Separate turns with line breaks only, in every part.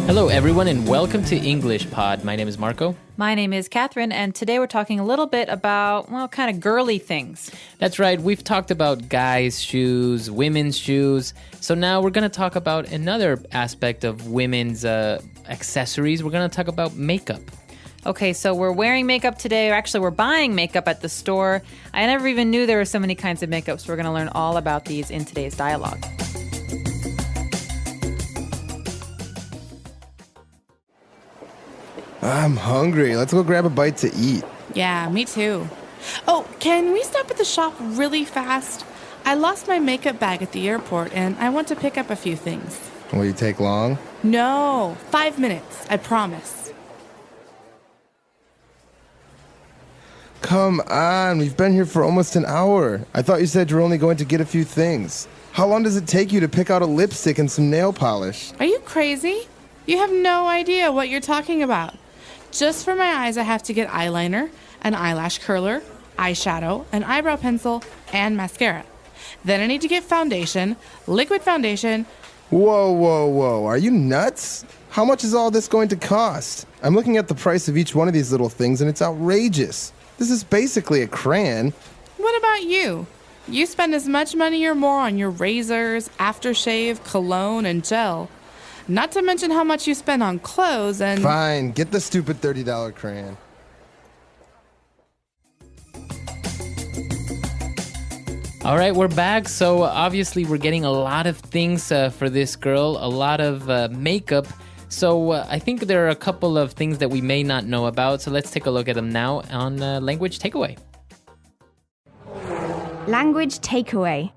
Hello, everyone, and welcome to English Pod. My name is Marco.
My name is Catherine, and today we're talking a little bit about, well, kind of girly things.
That's right. We've talked about guys' shoes, women's shoes. So now we're going to talk about another aspect of women's accessories. We're going to talk about makeup.
Okay, so we're wearing makeup today, or actually we're buying makeup at the store. I never even knew there were so many kinds of makeup, so we're going to learn all about these in today's dialogue.
I'm hungry. Let's go grab a bite to eat.
Yeah, me too. Oh, can we stop at the shop really fast? I lost my makeup bag at the airport and I want to pick up a few things.
Will you take long?
No, 5 minutes, I promise.
Come on, we've been here for almost an hour. I thought you said you're only going to get a few things. How long does it take you to pick out a lipstick and some nail polish?
Are you crazy? You have no idea what you're talking about. Just for my eyes, I have to get eyeliner, an eyelash curler, eyeshadow, an eyebrow pencil, and mascara. Then I need to get foundation, liquid foundation.
Whoa. Are you nuts? How much is all this going to cost? I'm looking at the price of each one of these little things and it's outrageous. This is basically a crayon.
What about you? You spend as much money or more on your razors, aftershave, cologne, and gel. Not to mention how much you spend on clothes and...
Fine, get the stupid $30 crayon.
All right, we're back. So obviously we're getting a lot of things for this girl, a lot of makeup. So I think there are a couple of things that we may not know about. So let's take a look at them now on Language Takeaway.
Language Takeaway.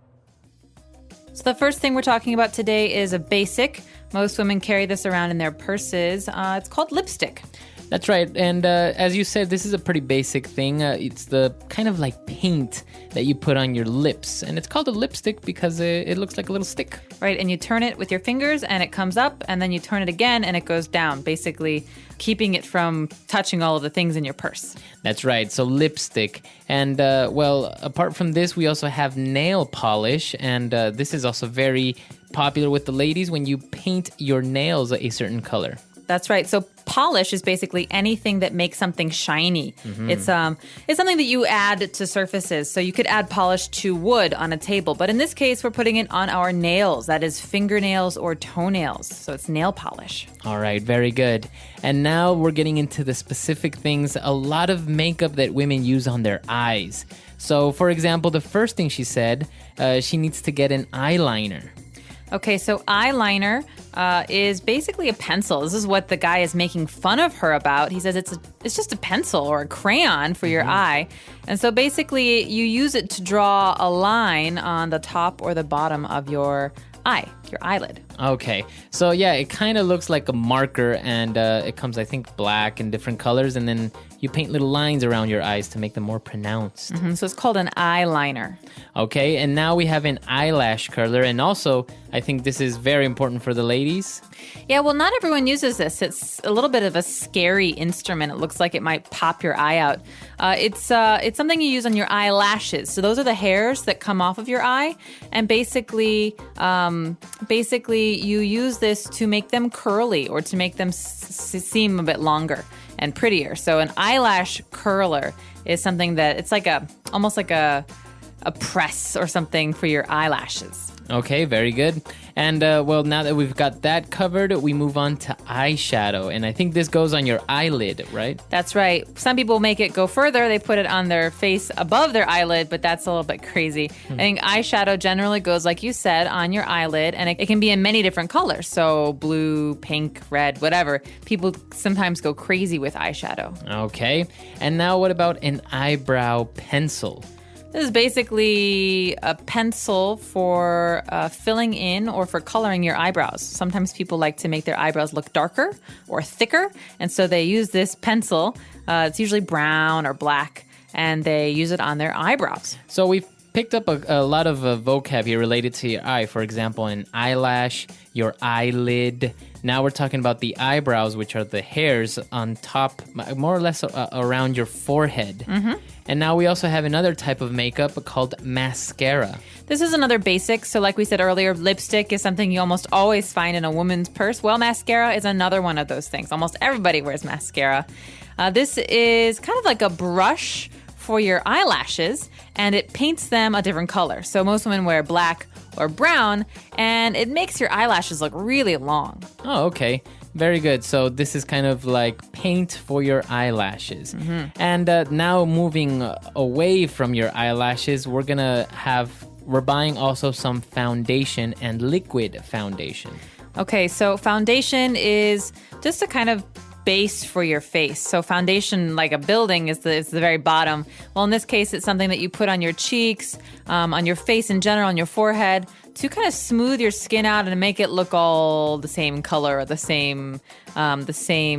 So the first thing we're talking about today is a basic. Most women carry this around in their purses. It's called lipstick.
That's right. And as you said, this is a pretty basic thing. It's the kind of like paint that you put on your lips. And it's called a lipstick because it looks like a little stick.
Right, and you turn it with your fingers and it comes up, and then you turn it again and it goes down, basically keeping it from touching all of the things in your purse.
That's right, so lipstick. And, well, apart from this, we also have nail polish. And this is also very popular with the ladies when you paint your nails a certain color.
That's right. So polish is basically anything that makes something shiny. Mm-hmm. It's something that you add to surfaces. So you could add polish to wood on a table, but in this case, we're putting it on our nails. That is fingernails or toenails. So it's nail polish.
All right, very good. And now we're getting into the specific things, a lot of makeup that women use on their eyes. So for example, the first thing she said, she needs to get an eyeliner.
Okay, so eyeliner is basically a pencil. This is what the guy is making fun of her about. He says it's just a pencil or a crayon for your eye. And so basically you use it to draw a line on the top or the bottom of your eye, your eyelid.
Okay, so yeah, it kind of looks like a marker, and it comes, I think, black and different colors, and then you paint little lines around your eyes to make them more pronounced.
Mm-hmm, so it's called an eyeliner.
Okay, and now we have an eyelash curler, and also, I think this is very important for the ladies.
Yeah, well, not everyone uses this. It's a little bit of a scary instrument. It looks like it might pop your eye out. It's something you use on your eyelashes. So those are the hairs that come off of your eye, and basically you use this to make them curly or to make them seem a bit longer and prettier. So an eyelash curler is something that it's like almost like a press or something for your eyelashes.
Okay, very good. And well, now that we've got that covered, we move on to eyeshadow. And I think this goes on your eyelid, right?
That's right. Some people make it go further. They put it on their face above their eyelid, but that's a little bit crazy. I think eyeshadow generally goes, like you said, on your eyelid, and it can be in many different colors. So blue, pink, red, whatever. People sometimes go crazy with eyeshadow.
Okay. And now what about an eyebrow pencil?
This is basically a pencil for filling in or for coloring your eyebrows. Sometimes people like to make their eyebrows look darker or thicker, and so they use this pencil. It's usually brown or black, and they use it on their eyebrows.
So we've picked up a lot of vocab here related to your eye. For example, an eyelash, your eyelid. Now we're talking about the eyebrows, which are the hairs on top, more or less around your forehead. Mm-hmm. And now we also have another type of makeup called mascara.
This is another basic. So like we said earlier, lipstick is something you almost always find in a woman's purse. Well, mascara is another one of those things. Almost everybody wears mascara. This is kind of like a brush for your eyelashes, and it paints them a different color. So most women wear black or brown, and it makes your eyelashes look really long.
Oh, okay. Very good. So this is kind of like paint for your eyelashes. Mm-hmm. And now moving away from your eyelashes, we're buying also some foundation and liquid foundation.
Okay, so foundation is just a kind of base for your face. So foundation, like a building, is the very bottom. Well, in this case, it's something that you put on your cheeks, on your face in general, on your forehead, to kind of smooth your skin out and make it look all the same color or the same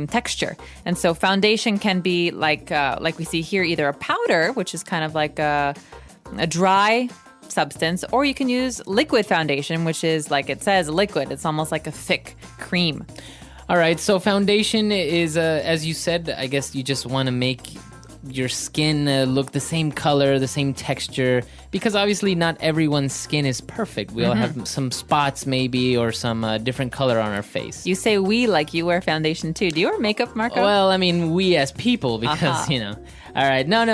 texture. And so foundation can be like we see here, either a powder, which is kind of like a dry substance, or you can use liquid foundation, which is, like it says, liquid. It's almost like a thick cream.
All right, so foundation is, as you said, I guess you just want to make your skin look the same color, the same texture, because obviously not everyone's skin is perfect. We all have some spots maybe, or some different color on our face.
You say we like you wear foundation too. Do you wear makeup, Marco?
Well, I mean, we as people, because, All right, no,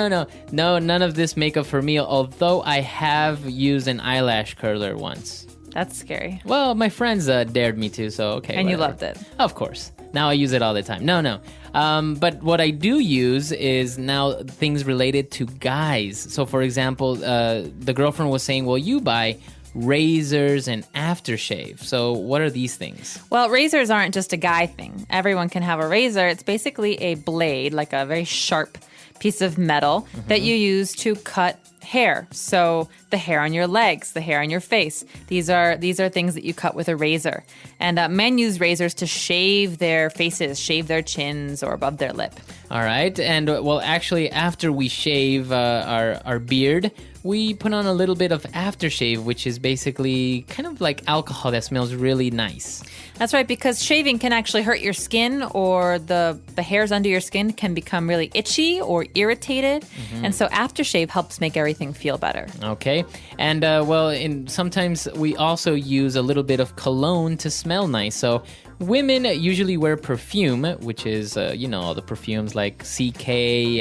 none of this makeup for me, although I have used an eyelash curler once.
That's scary.
Well, my friends dared me to, so okay.
And
whatever.
you loved it.
Of course. Now I use it all the time. No. But what I do use is now things related to guys. So, for example, the girlfriend was saying, well, you buy razors and aftershave. So what are these things?
Well, razors aren't just a guy thing. Everyone can have a razor. It's basically a blade, like a very sharp piece of metal that you use to cut hair. So the hair on your legs, the hair on your face. These are things that you cut with a razor. And men use razors to shave their faces, shave their chins or above their lip.
All right. And well, actually, after we shave our beard, we put on a little bit of aftershave, which is basically kind of like alcohol that smells really nice.
That's right, because shaving can actually hurt your skin, or the hairs under your skin can become really itchy or irritated. And so aftershave helps make everything feel better.
Okay. And sometimes we also use a little bit of cologne to smell nice. So women usually wear perfume, which is, all the perfumes like CK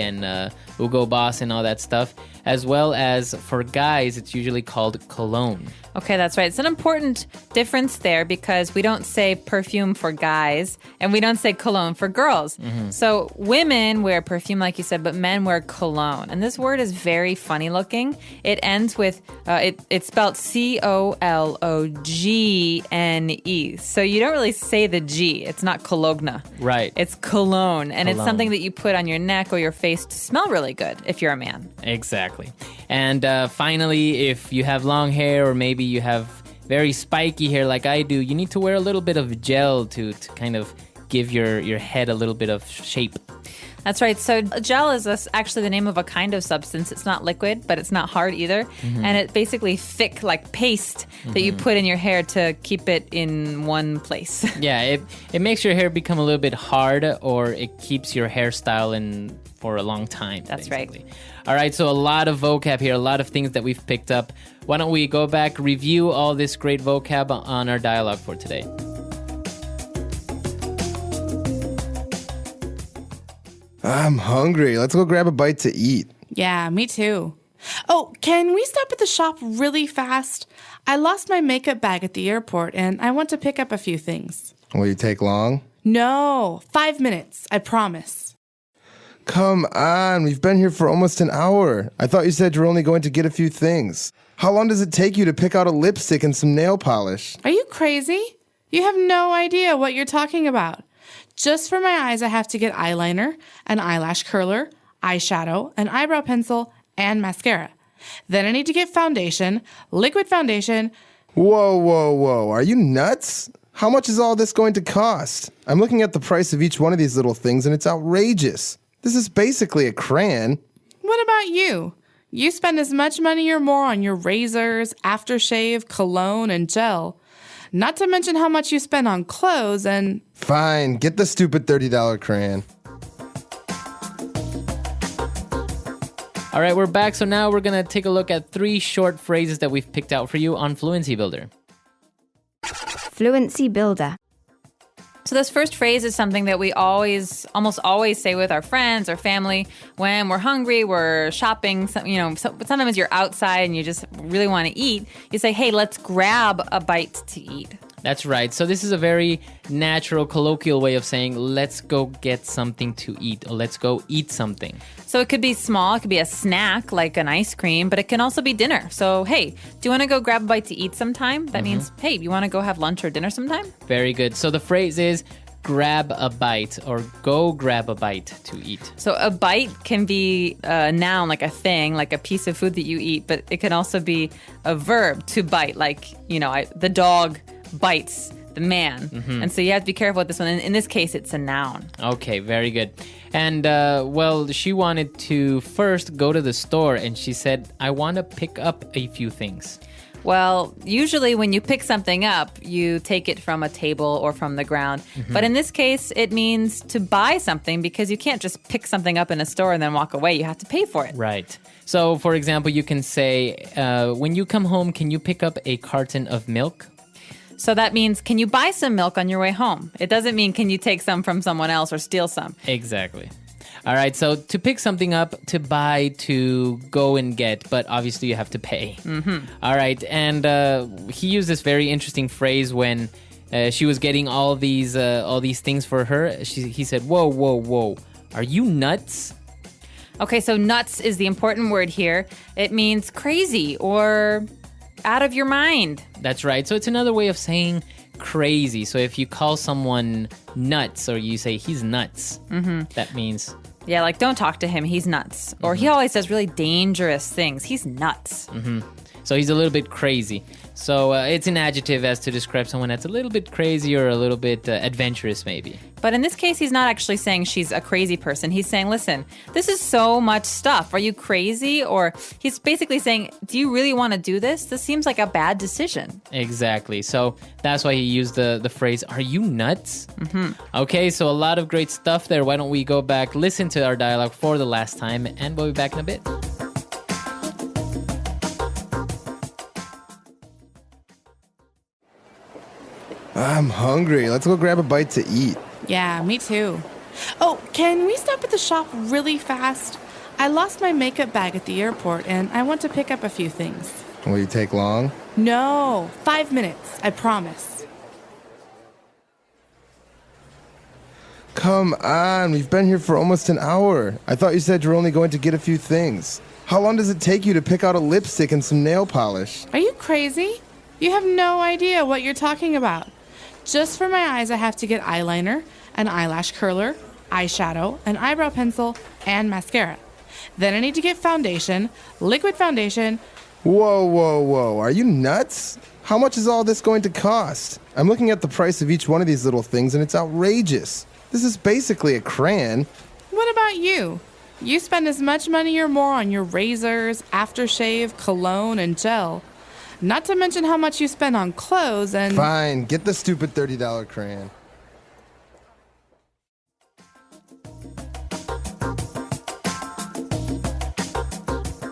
and Hugo Boss and all that stuff, as well as for guys, it's usually called cologne.
Okay, that's right. It's an important difference there, because we don't say perfume for guys and we don't say cologne for girls. So women wear perfume, like you said, but men wear cologne. And this word is very funny looking. It ends with, it's spelled Cologne. So you don't really say the G. It's not Cologne.
Right.
It's cologne. And it's something that you put on your neck or your face to smell really good if you're a man.
Exactly. And finally, if you have long hair, or maybe you have very spiky hair like I do, you need to wear a little bit of gel to kind of give your head a little bit of shape.
That's right. So gel is actually the name of a kind of substance. It's not liquid, but it's not hard either. And it's basically thick, like paste that you put in your hair to keep it in one place.
Yeah, it makes your hair become a little bit hard, or it keeps your hairstyle in for a long time.
That's
basically.
right.
All right, so a lot of vocab here, a lot of things that we've picked up. Why don't we go back, review all this great vocab on our dialogue for today.
I'm hungry. Let's go grab a bite to eat.
Yeah, me too. Oh, can we stop at the shop really fast? I lost my makeup bag at the airport, and I want to pick up a few things.
Will you take long?
No, 5 minutes, I promise.
Come on, we've been here for almost an hour. I thought you said you were only going to get a few things. How long does it take you to pick out a lipstick and some nail polish?
Are you crazy? You have no idea what you're talking about. Just for my eyes, I have to get eyeliner, an eyelash curler, eyeshadow, an eyebrow pencil, and mascara. Then I need to get foundation, liquid foundation.
Whoa. Are you nuts? How much is all this going to cost? I'm looking at the price of each one of these little things, and it's outrageous. This is basically a crayon.
What about you? You spend as much money or more on your razors, aftershave, cologne, and gel. Not to mention how much you spend on clothes and...
Fine, get the stupid $30 crayon.
All right, we're back. So now we're going to take a look at 3 short phrases that we've picked out for you on Fluency Builder.
Fluency Builder.
So this first phrase is something that we almost always say with our friends or family when we're hungry, we're shopping, sometimes you're outside and you just really want to eat. You say, hey, let's grab a bite to eat.
That's right. So this is a very natural, colloquial way of saying, let's go get something to eat, or let's go eat something.
So it could be small, it could be a snack like an ice cream, but it can also be dinner. So, hey, do you want to go grab a bite to eat sometime? That means, hey, you want to go have lunch or dinner sometime?
Very good. So the phrase is grab a bite or go grab a bite to eat.
So a bite can be a noun, like a thing, like a piece of food that you eat, but it can also be a verb, to bite, like, the dog bites the man. And so you have to be careful with this one. In this case, it's a noun.
Okay, very good. And, she wanted to first go to the store, and she said, I want to pick up a few things.
Well, usually when you pick something up, you take it from a table or from the ground. But in this case, it means to buy something because you can't just pick something up in a store and then walk away. You have to pay for it.
Right. So, for example, you can say, when you come home, can you pick up a carton of milk?
So that means, can you buy some milk on your way home? It doesn't mean, can you take some from someone else or steal some?
Exactly. All right, so to pick something up, to buy, to go and get, but obviously you have to pay. All right, and he used this very interesting phrase when she was getting all these things for her. He said, whoa, whoa, whoa, are you nuts?
Okay, so nuts is the important word here. It means crazy or out of your mind.
That's right. So it's another way of saying crazy. So if you call someone nuts or you say he's nuts, that means...
Yeah, like don't talk to him. He's nuts. Or he always does really dangerous things. He's nuts.
So he's a little bit crazy. So it's an adjective as to describe someone that's a little bit crazy or a little bit adventurous maybe.
But in this case, he's not actually saying she's a crazy person. He's saying, listen, this is so much stuff. Are you crazy? Or he's basically saying, do you really want to do this? This seems like a bad decision.
Exactly. So that's why he used the phrase, are you nuts? Okay, so a lot of great stuff there. Why don't we go back, listen to our dialogue for the last time, and we'll be back in a bit.
I'm hungry. Let's go grab a bite to eat.
Yeah, me too. Oh, can we stop at the shop really fast? I lost my makeup bag at the airport, and I want to pick up a few things.
Will you take long?
No, 5 minutes, I promise.
Come on, we've been here for almost an hour. I thought you said you're only going to get a few things. How long does it take you to pick out a lipstick and some nail polish?
Are you crazy? You have no idea what you're talking about. Just for my eyes, I have to get eyeliner, an eyelash curler, eyeshadow, an eyebrow pencil, and mascara. Then I need to get foundation, liquid foundation.
Whoa, whoa, whoa. Are you nuts? How much is all this going to cost? I'm looking at the price of each one of these little things, and it's outrageous. This is basically a crayon.
What about you? You spend as much money or more on your razors, aftershave, cologne, and gel. Not to mention how much you spend on clothes and...
Fine, get the stupid $30 crayon.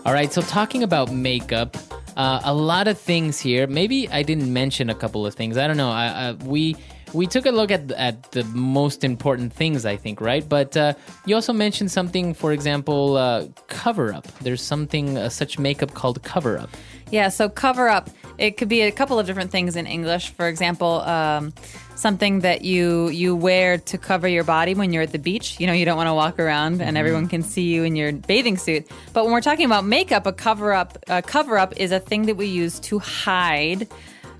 All right, so talking about makeup, a lot of things here. Maybe I didn't mention a couple of things. I don't know. We took a look at the most important things, I think, right? But you also mentioned something, for example, cover-up. There's something, such makeup called cover-up.
Yeah, so cover up, it could be a couple of different things in English. For example, something that you wear to cover your body when you're at the beach. You know, you don't want to walk around and everyone can see you in your bathing suit. But when we're talking about makeup, a cover up is a thing that we use to hide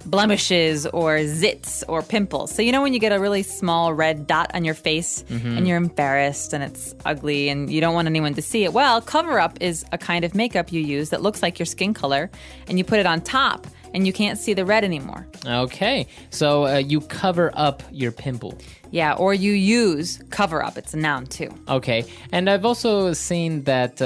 blemishes or zits or pimples. So you know when you get a really small red dot on your face and you're embarrassed and it's ugly and you don't want anyone to see it? Well, cover up is a kind of makeup you use that looks like your skin color and you put it on top and you can't see the red anymore.
Okay, so you cover up your pimple.
Yeah, or you use cover up. It's a noun too.
Okay, and I've also seen that,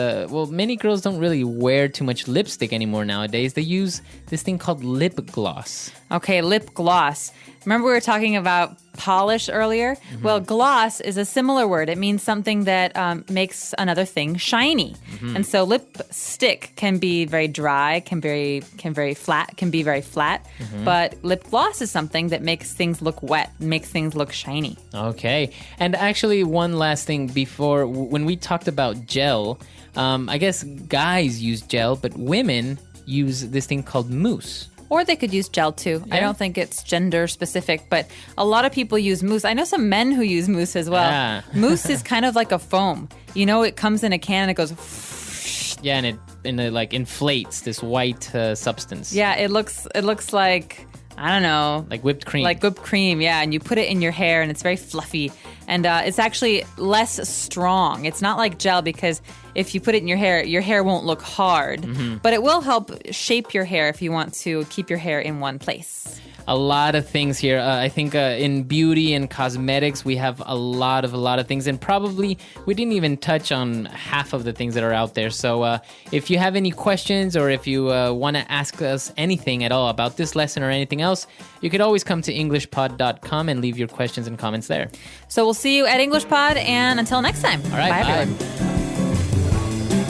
many girls don't really wear too much lipstick anymore nowadays. They use this thing called lip gloss.
Okay, lip gloss. Remember we were talking about polish earlier? Well, gloss is a similar word. It means something that makes another thing shiny. And so lipstick can be very dry, can be very flat. But lip gloss is something that makes things look wet, makes things look shiny.
Okay, and actually one last thing before, when we talked about gel, I guess guys use gel, but women use this thing called mousse.
Or they could use gel too. I don't think it's gender specific, but a lot of people use mousse. I know some men who use mousse as well.
Yeah.
Mousse is kind of like a foam. You know, it comes in a can and it goes.
Yeah, and it like inflates this white substance.
Yeah, it looks like, I don't know.
Like whipped cream.
Like whipped cream, yeah. And you put it in your hair and it's very fluffy. And it's actually less strong. It's not like gel because if you put it in your hair won't look hard. But it will help shape your hair if you want to keep your hair in one place.
A lot of things here. I think in beauty and cosmetics, we have a lot of things. And probably we didn't even touch on half of the things that are out there. So if you have any questions or if you want to ask us anything at all about this lesson or anything else, you could always come to EnglishPod.com and leave your questions and comments there.
So we'll see you at EnglishPod, and until next time.
All right,
bye
bye.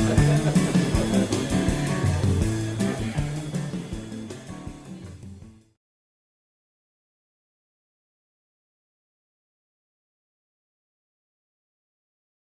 everyone.